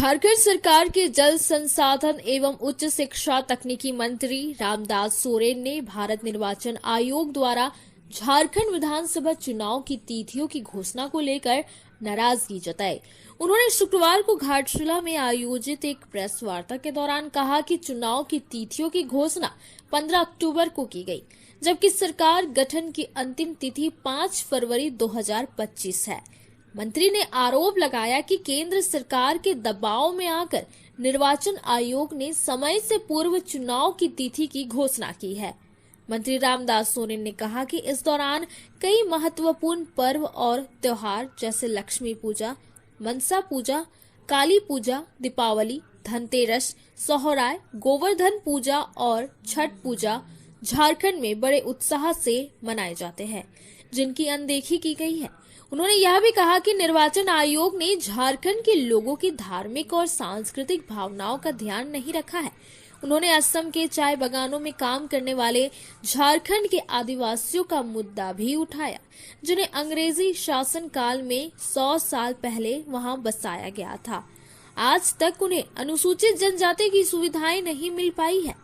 झारखंड सरकार के जल संसाधन एवं उच्च शिक्षा तकनीकी मंत्री रामदास सोरेन ने भारत निर्वाचन आयोग द्वारा झारखंड विधानसभा चुनाव की तिथियों की घोषणा को लेकर नाराजगी जताई। उन्होंने शुक्रवार को घाटशिला में आयोजित एक प्रेस वार्ता के दौरान कहा कि चुनाव की तिथियों की घोषणा 15 अक्टूबर को की गई, जबकि सरकार गठन की अंतिम तिथि 5 फरवरी 2025 है। मंत्री ने आरोप लगाया कि केंद्र सरकार के दबाव में आकर निर्वाचन आयोग ने समय से पूर्व चुनाव की तिथि की घोषणा की है। मंत्री रामदास सोरेन ने कहा कि इस दौरान कई महत्वपूर्ण पर्व और त्योहार जैसे लक्ष्मी पूजा, मनसा पूजा, काली पूजा, दीपावली, धनतेरस, सोहराय, गोवर्धन पूजा और छठ पूजा झारखंड में बड़े उत्साह से मनाए जाते हैं, जिनकी अनदेखी की गई है। उन्होंने यह भी कहा कि निर्वाचन आयोग ने झारखंड के लोगों की धार्मिक और सांस्कृतिक भावनाओं का ध्यान नहीं रखा है। उन्होंने असम के चाय बागानों में काम करने वाले झारखंड के आदिवासियों का मुद्दा भी उठाया, जिन्हें अंग्रेजी शासन काल में 100 साल पहले वहां बसाया गया था। आज तक उन्हें अनुसूचित जनजाति की सुविधाएं नहीं मिल पाई है।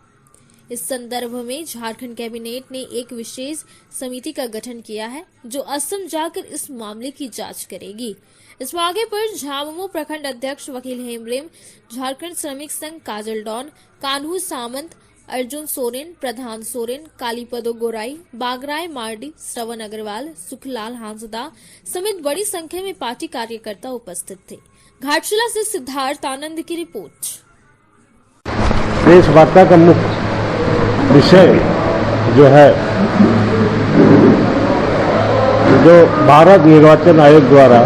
इस संदर्भ में झारखंड कैबिनेट ने एक विशेष समिति का गठन किया है, जो असम जाकर इस मामले की जांच करेगी। इस मौके पर झामुमो प्रखंड अध्यक्ष वकील हेमलेम, झारखंड श्रमिक संघ काजल डॉन, कान्हू सामंत, अर्जुन सोरेन, प्रधान सोरेन, कालीपदो गोराई, बागराय मार्डी, श्रवण अग्रवाल, सुखलाल हांसदा समेत बड़ी संख्या में पार्टी कार्यकर्ता उपस्थित थे। घाटशिला से सिद्धार्थ आनंद की रिपोर्ट। प्रेस वार्ता का मुख्य विषय जो है, जो भारत निर्वाचन आयोग द्वारा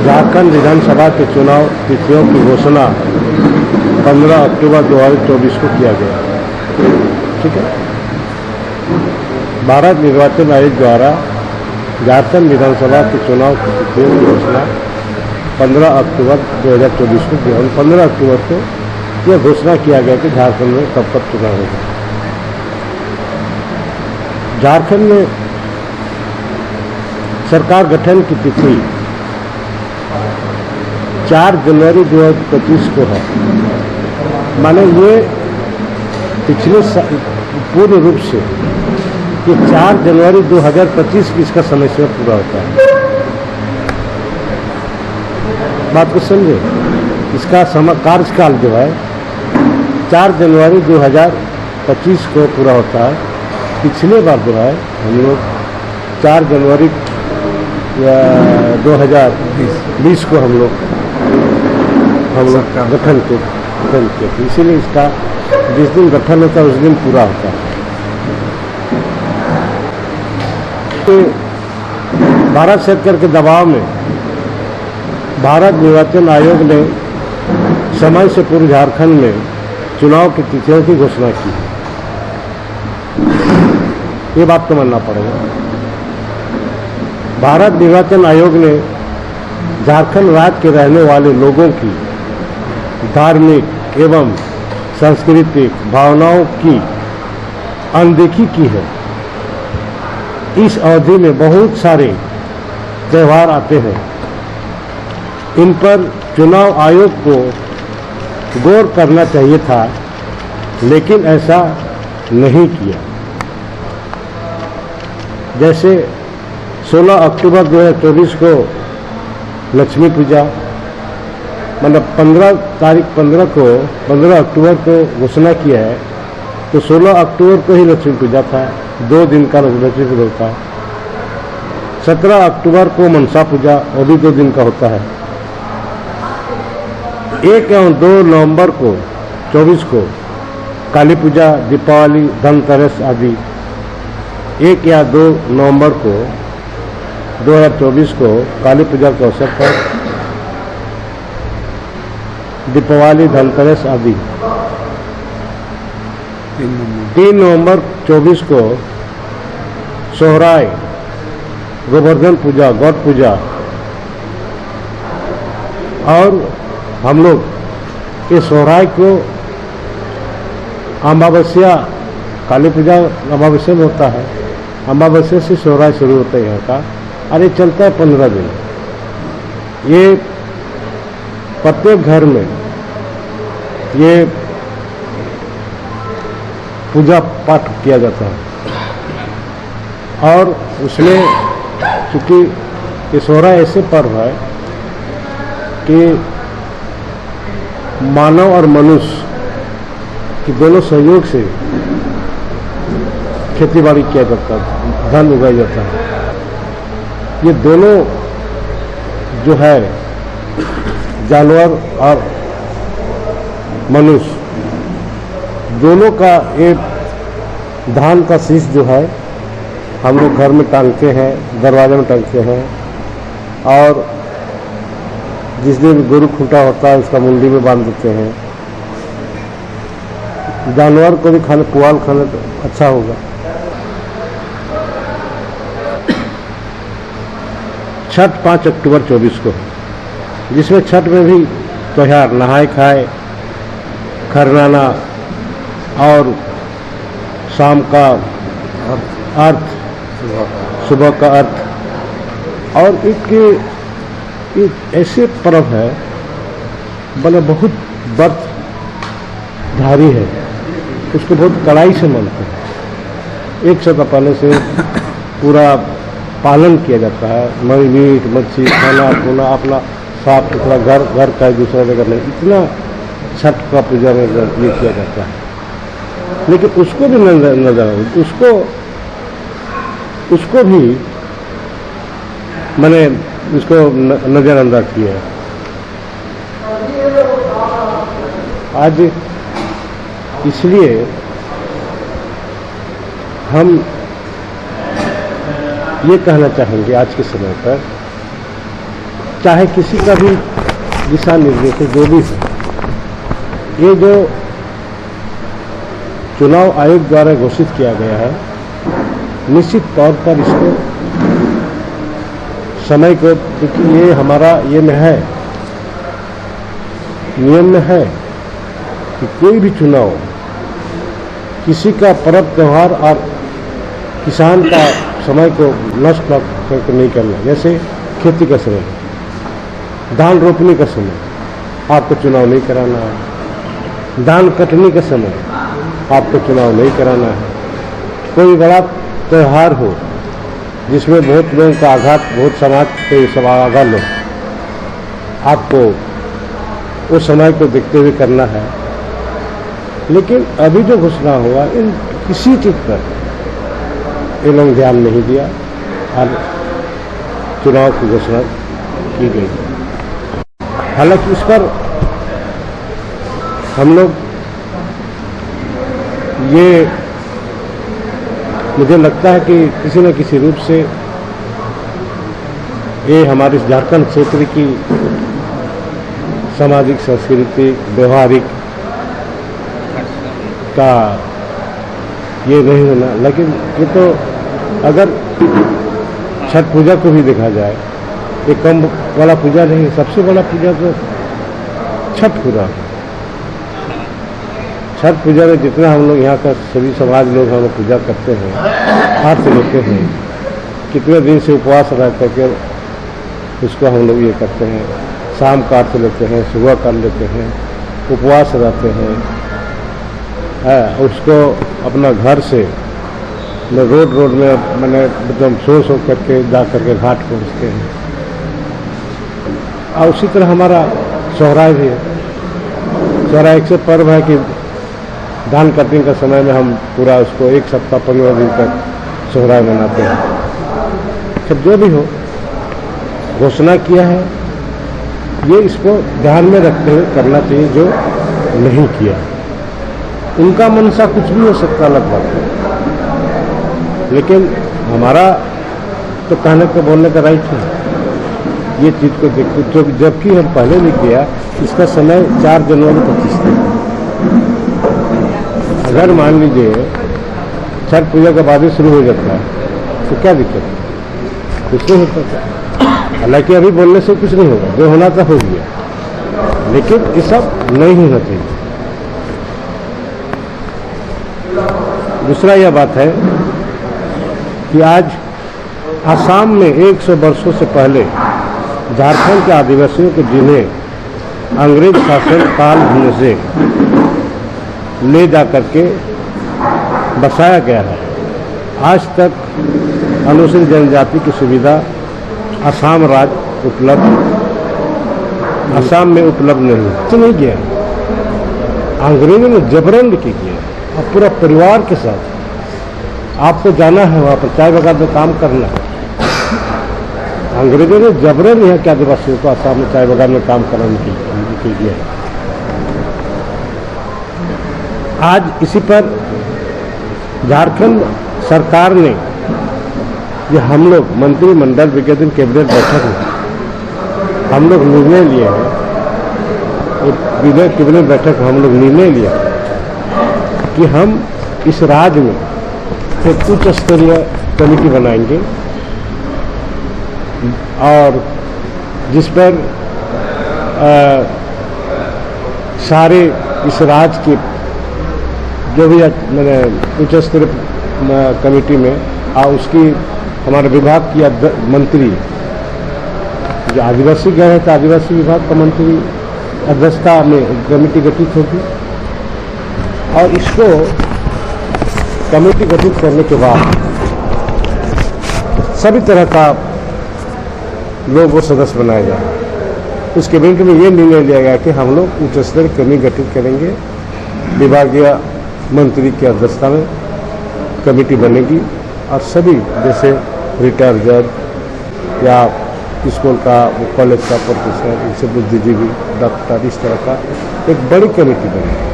झारखंड विधानसभा के चुनाव तिथियों की घोषणा 15 अक्टूबर 2024 को किया गया। ठीक है, भारत निर्वाचन आयोग द्वारा झारखंड विधानसभा के चुनाव की तिथियों की घोषणा 15 अक्टूबर 2024 को किया और 15 अक्टूबर को यह घोषणा किया गया कि झारखंड में कब चुनाव होगा। झारखंड में सरकार गठन की तिथि 4 जनवरी 2025 को है। माने ये पिछले पूर्ण रूप से कि 4 जनवरी 2025 की इसका समय सीमा पूरा होता है। बात को समझे, इसका कार्यकाल जो है 4 जनवरी 2025 को पूरा होता है। पिछले बार जो है हम लोग 4 जनवरी 2020 को हम लोग गठन किए थे, इसीलिए इसका जिस दिन गठन होता है उस दिन पूरा होता है। तो भारत सरकार के दबाव में भारत निर्वाचन आयोग ने समय से पूर्व झारखंड में चुनाव की तिथियों की घोषणा की। ये बात तो मानना पड़ेगा। भारत निर्वाचन आयोग ने झारखंड राज्य के रहने वाले लोगों की धार्मिक एवं सांस्कृतिक भावनाओं की अनदेखी की है। इस अवधि में बहुत सारे त्योहार आते हैं, इन पर चुनाव आयोग को गौर करना चाहिए था, लेकिन ऐसा नहीं किया। जैसे 16 अक्टूबर 2024 को लक्ष्मी पूजा, मतलब 15 अक्टूबर को घोषणा किया है, तो 16 अक्टूबर को ही लक्ष्मी पूजा था, 2 दिन का लक्ष्मी पूजा होता है। 17 अक्टूबर को मनसा पूजा, वो भी 2 दिन का होता है। 1 एवं 2 नवंबर को 24 को काली पूजा, दीपावली, धनतेरस आदि। 1 या 2 नवंबर को 2024 को काली पूजा के अवसर पर दीपावली, धनतेरस आदि। 3 नवंबर 24 को सोहराय, गोवर्धन पूजा, गौड़ पूजा। और हम लोग इस सोहराय को अमावस्या, काली पूजा अमावस्या में होता है, अमावस्या से सोहराय शुरू होता है यहाँ का, और ये चलता है 15 दिन। ये प्रत्येक घर में ये पूजा पाठ किया जाता है और उसमें चूँकि दशहरा ऐसे पर्व है कि मानव और मनुष्य के दोनों सहयोग से खेती बाड़ी किया जाता है, धन उगाया जाता है। ये दोनों जो है जानवर और मनुष्य दोनों का एक धान का शीश जो है हम लोग घर में टांगते हैं, दरवाजे में टांगते हैं और जिस दिन गुरु खूंटा होता है उसका मुंडी में बांध देते हैं। जानवर को भी खाने पुआल खाने तो अच्छा होगा। छठ 5 अक्टूबर 24 को है, जिसमें छठ में भी त्योहार नहाए खाए, खरनाना और शाम का अर्थ, सुबह का अर्थ और एक ऐसे पर्व है बल्कि बहुत व्रतधारी है, उसको बहुत कड़ाई से मानते हैं। एक सप्ताह पहले से पूरा पालन किया जाता है, मीट मच्छी खाना पीना अपना साफ सुथरा घर का दूसरा जगह नहीं, इतना छठ का पूजा में ये किया जाता है। लेकिन उसको भी नजर उसको भी मैंने उसको नज़रअंदाज किया है। आज इसलिए हम ये कहना चाहेंगे आज के समय पर, चाहे किसी का भी दिशा निर्देश जो भी है, ये जो चुनाव आयोग द्वारा घोषित किया गया है, निश्चित तौर पर इसको समय को, क्योंकि ये हमारा ये में है, नियम में है कि कोई भी चुनाव किसी का पर्व त्योहार और किसान का समय को नष्ट करके नहीं करना। जैसे खेती का समय, धान रोपने का समय आपको चुनाव नहीं कराना है, धान कटने का समय आपको चुनाव नहीं कराना है। कोई बड़ा त्यौहार हो जिसमें बहुत लोगों का आघात, बहुत समाज के सब आघात हो, आपको उस समय को देखते हुए करना है। लेकिन अभी जो घोषणा हुआ, इन किसी चीज पर ये लोग ध्यान नहीं दिया और चुनाव की घोषणा की गई। हालांकि इस पर हम लोग ये मुझे लगता है कि किसी न किसी रूप से ये हमारे झारखंड क्षेत्र की सामाजिक, सांस्कृतिक, व्यवहारिक का ये नहीं होना। लेकिन ये तो अगर छठ पूजा को भी देखा जाए, ये कम बड़ा पूजा नहीं, सबसे बड़ा पूजा तो छठ पूजा। छठ पूजा में जितना हम लोग यहाँ का सभी समाज लोग हम लोग पूजा करते हैं, हाथ से लेते हैं, कितने दिन से उपवास रह करके उसको हम लोग ये करते हैं, शाम काट लेते हैं, सुबह कर लेते हैं, उपवास रहते हैं, उसको अपना घर से रोड में मैंने एकदम सो करके जा करके घाट पहुँचते हैं। और उसी तरह हमारा सोहराय भी है। सोहराय एक से पर्व है कि धान कटिंग का समय में हम पूरा उसको 1 सप्ताह 15 दिन तक सोहराय मनाते हैं। सब जो भी हो, घोषणा किया है, ये इसको ध्यान में रखते हुए करना चाहिए। जो नहीं किया, उनका मनसा कुछ भी हो सकता, अलग बात है, लेकिन हमारा तो कहने को बोलने का राइट है। ये चीज़ को देखो, जबकि हम पहले भी किया, इसका समय 4 जनवरी 25 था। अगर मान लीजिए छठ पूजा के बाद ही शुरू हो जाता है तो क्या दिक्कत है? कुछ नहीं होता। हालांकि अभी बोलने से कुछ नहीं होगा, जो होना था हो गया, लेकिन ये सब नहीं होना चाहिए। दूसरा यह बात है कि आज आसाम में 100 वर्षों से पहले झारखंड के आदिवासियों को जिन्हें अंग्रेज शासन काल होने से ले जा करके बसाया गया है। आज तक अनुसूचित जनजाति की सुविधा असम राज्य उपलब्ध, असम में उपलब्ध नहीं तो नहीं किया। अंग्रेजों ने जबरन की किया और पूरा परिवार के साथ आपको जाना है, वहाँ पर चाय बागान में काम करना है। अंग्रेजों ने जबरन यहाँ के आदिवासियों को असम में चाय बागान में काम कराने के लिए। आज इसी पर झारखंड सरकार ने, ये हम लोग मंत्रिमंडल विगत कैबिनेट बैठक में हम लोग निर्णय लिए हैं, कैबिनेट बैठक में हम लोग निर्णय लिया कि हम इस राज्य में एक उच्च स्तरीय कमेटी बनाएंगे और जिस पर सारे इस राज्य के जो भी मैंने उच्च स्तरीय कमेटी में उसकी हमारे विभाग की मंत्री जो आदिवासी गए हैं तो आदिवासी विभाग का मंत्री अध्यक्षता में कमेटी गठित होगी और इसको कमेटी गठित करने के बाद सभी तरह का लोग वो सदस्य बनाए जाए। उस कैबिनेट में ये निर्णय लिया गया कि हम लोग उच्च स्तरीय कमेटी गठित करेंगे, विभागीय मंत्री की अध्यक्षता में कमेटी बनेगी और सभी जैसे रिटायर्ड जज या स्कूल का कॉलेज का प्रोफेसर, इनसे बुद्धिजीवी, डॉक्टर, इस तरह का एक बड़ी कमेटी बनेगी।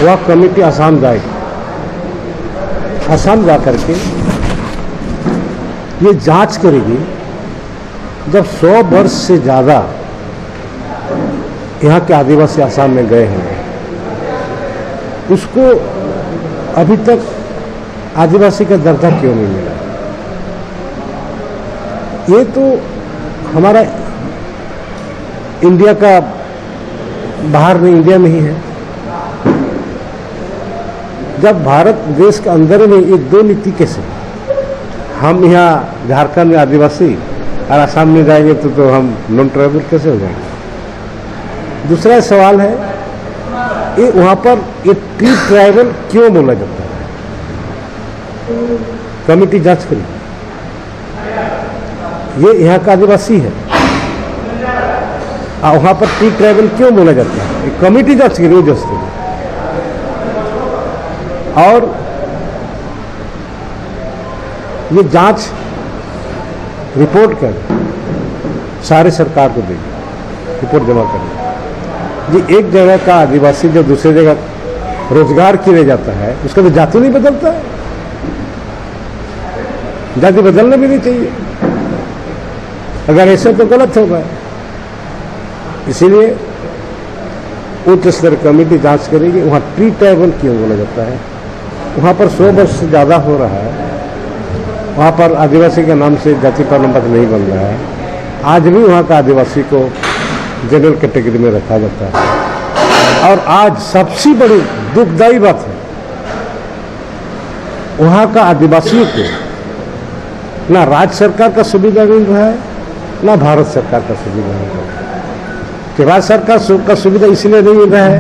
वह कमेटी असम जाएगी। असम जा करके ये जांच करेगी जब 100 वर्ष से ज़्यादा यहाँ के आदिवासी असम में गए हैं, उसको अभी तक आदिवासी का दर्जा क्यों नहीं मिला। ये तो हमारा इंडिया का बाहर नहीं, इंडिया में ही है। जब भारत देश के अंदर में ये दो नीति कैसे, हम यहाँ झारखंड में आदिवासी और असम में जाएंगे तो हम नॉन ट्राइबल कैसे हो जाएंगे। दूसरा सवाल है ये वहाँ पर ये ट्री ट्राइबल क्यों बोला जाता है। कमेटी जांच करी, ये यहाँ का आदिवासी है और वहाँ पर ट्री ट्राइबल क्यों बोला जाता है। ये कमेटी जांच करी जस्ती और ये जांच रिपोर्ट कर सारे सरकार को देगी, रिपोर्ट जमा करनी। ये एक जगह का आदिवासी जो दूसरी जगह रोजगार के लिए जाता है उसका तो जाति नहीं बदलता है। जाति बदलना भी नहीं चाहिए, अगर ऐसा तो गलत होगा। इसीलिए उच्च स्तर कमेटी जांच करेगी वहाँ ट्री ट्राइबल क्यों बोला जाता है। वहाँ पर 100 वर्ष से ज़्यादा हो रहा है, वहाँ पर आदिवासी के नाम से जाति प्रमाण पत्र नहीं बन रहा है। आज भी वहाँ का आदिवासी को जनरल कैटेगरी में रखा जाता है। और आज सबसे बड़ी दुखदायी बात है, वहाँ का आदिवासियों को ना राज्य सरकार का सुविधा मिल रहा है ना भारत सरकार का सुविधा मिल रहा है। कि राज्य सरकार का सुविधा इसलिए नहीं मिल रहा है,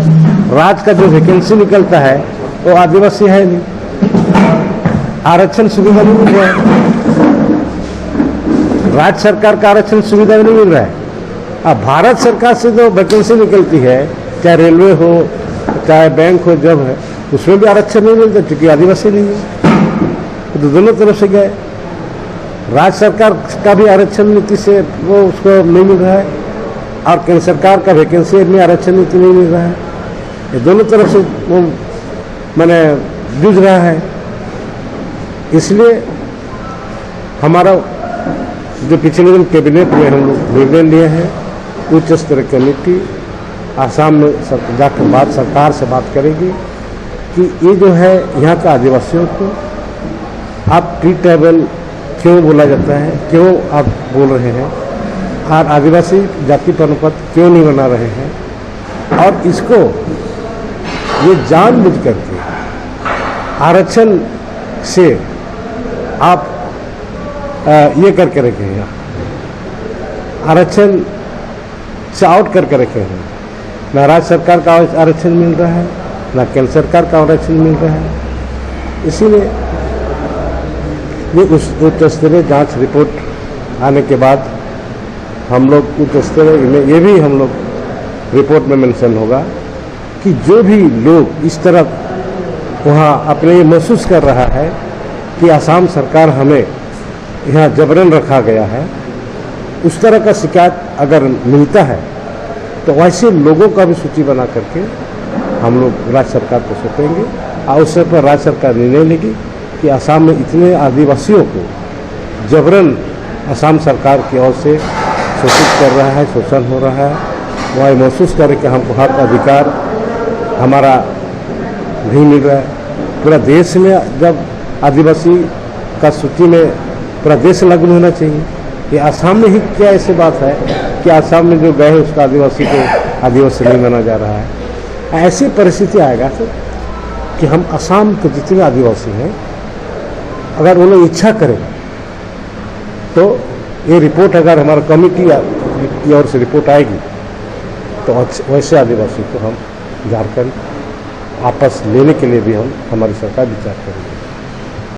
राज्य का जो वैकेंसी निकलता है वो आदिवासी है नहीं, आरक्षण सुविधा नहीं मिल रहा है। राज्य सरकार का आरक्षण सुविधा नहीं मिल रहा है। अब भारत सरकार से जो वैकेंसी निकलती है, चाहे रेलवे हो चाहे बैंक हो, जब है उसमें भी आरक्षण नहीं मिलता क्योंकि आदिवासी नहीं है। तो दोनों तरफ से गए, राज्य सरकार का भी आरक्षण नीति से वो उसको नहीं मिल रहा है और केंद्र सरकार का वैकेंसी में आरक्षण नीति नहीं मिल रहा है। ये दोनों तरफ से वो मैंने जूझ रहा है। इसलिए हमारा जो पिछले दिन कैबिनेट में हम लोग निर्णय लिए हैं, उच्च स्तरीय कमेटी आसाम में जाकर सरकार से बात करेगी कि ये जो है यहाँ का आदिवासियों को आप ट्री ट्राइबल क्यों बोला जाता है, क्यों आप बोल रहे हैं और आदिवासी जाति प्रमाण पत्र क्यों नहीं बना रहे हैं। और इसको ये जानबूझ करके आरक्षण से आप ये करके रखे हैं, आरक्षण से आउट करके रखे हैं। न राज्य सरकार का आरक्षण मिल रहा है, न केंद्र सरकार का आरक्षण मिल रहा है। इसीलिए ये उच्च स्तरीय जांच रिपोर्ट आने के बाद हम लोग उच्च स्तरीय में ये भी हम लोग रिपोर्ट में मेंशन होगा कि जो भी लोग इस तरह वहाँ अपने ये महसूस कर रहा है कि आसाम सरकार हमें यहाँ जबरन रखा गया है, उस तरह का शिकायत अगर मिलता है तो वैसे लोगों का भी सूची बना करके हम लोग राज्य सरकार को सौंपेंगे और उससे पर राज्य सरकार निर्णय लेगी कि आसाम में इतने आदिवासियों को जबरन आसाम सरकार की ओर से शोषित कर रहा है, शोषण हो रहा है। वह महसूस करें कि हमको हक अधिकार हमारा नहीं मिल रहा है। पूरा देश में जब आदिवासी का सूची में पूरा देश लागू होना चाहिए। ये आसाम में ही क्या ऐसी बात है कि आसाम में जो गए हैं उसका आदिवासी को आदिवासी नहीं माना जा रहा है। ऐसी परिस्थिति आएगा कि हम आसाम के जितने आदिवासी हैं अगर वो लोग इच्छा करें तो ये रिपोर्ट अगर हमारा कमेटी की ओर से रिपोर्ट आएगी तो वैसे आदिवासी को हम झारखंड वापस लेने के लिए भी हमारी सरकार विचार करेगी।